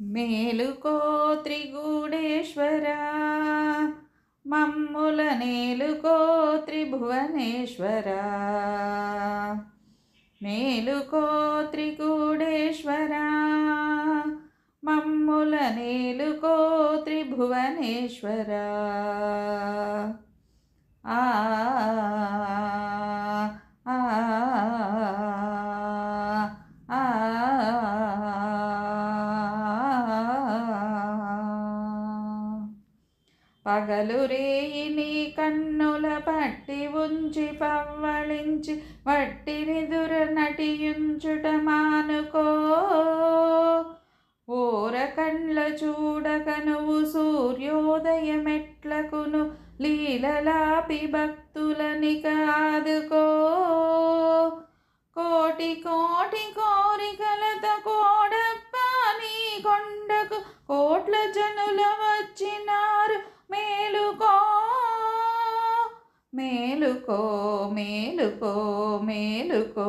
మేలుకో త్రిగూడేశ్వరా, మమ్ముల నేలుకో త్రిభువనేశ్వరా. మేలుకో త్రిగూడేశ్వరా, మమ్ముల నేలుకో త్రిభువనేశ్వరా. ఆ పగలు రేయి నీ కన్నుల పట్టి ఉంచి పవ్వళించి వట్టినిదుర నటియుంచుట మానుకో. ఓర కండ్ల చూడక నువ్వు సూర్యోదయమెట్లకును లీలలాపి భక్తులనిక ఆదుకో. కోటి కోటి కోరికలత కోడప్ప నీ కొండకు కోట్ల జనుల వచ్చినారు. మేలుకో మేలుకో మేలుకో మేలుకో.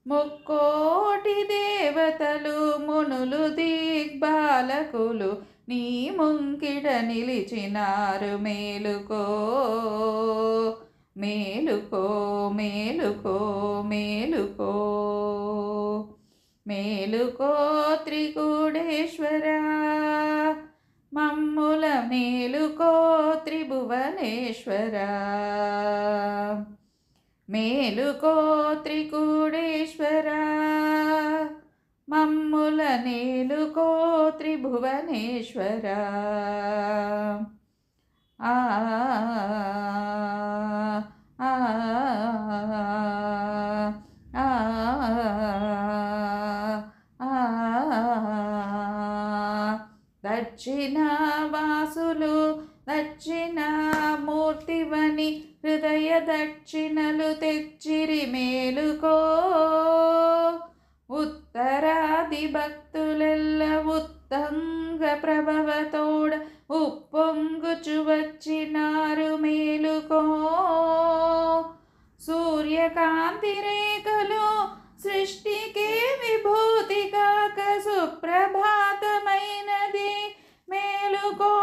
ముక్కోటి దేవతలు మునులు దిగ్బాలకులు నీ ముంకిడ నిలిచినారు. మేలుకో మేలుకో మేలుకో మేలుకో. మేలుకో త్రిగూడేశ్వరా, మమ్ముల మేలుకో త్రిభువనేశ్వరా. మేలుకో త్రిగూడేశ్వరా, మమ్ముల నేలుకో త్రిభువనేశ్వరా. ఆ దక్షిణ వాసులు దక్షిణ మూర్తివని హృదయ దక్షిణలు తెచ్చిరి. మేలుకో ఉత్తరాది భక్తులెల్ల ఉత్తంగ ప్రభవతోడ ఉప్పొంగుచు వచ్చినారు. మేలుకో సూర్యకాంతి రేఖలు సృష్టికే విభూతి కాక సుప్రభాతమైనది. మేలుకో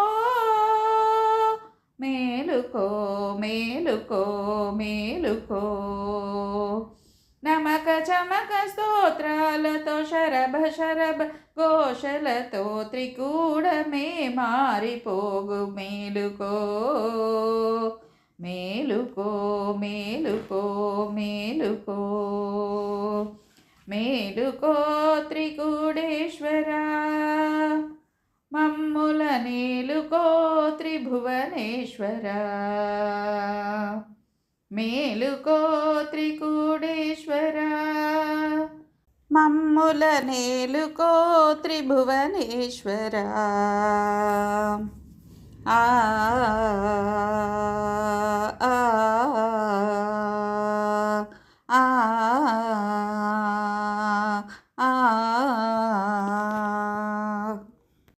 మేలుకో మేలుకో మేలుకో. నమక చమక స్తోత్రాలతో శరభ శరభ ఘోషలతో త్రికూడమే మారిపోగు. మేలుకో మేలుకో మేలుకో మేలుకో. మేలుకో త్రిగూడేశ్వరా, మమ్ముల నేలుకో త్రిభువనేశ్వరా. మేలుకో త్రిగూడేశ్వరా, మమ్ముల నేలుకో త్రిభువనేశ్వరా. ఆ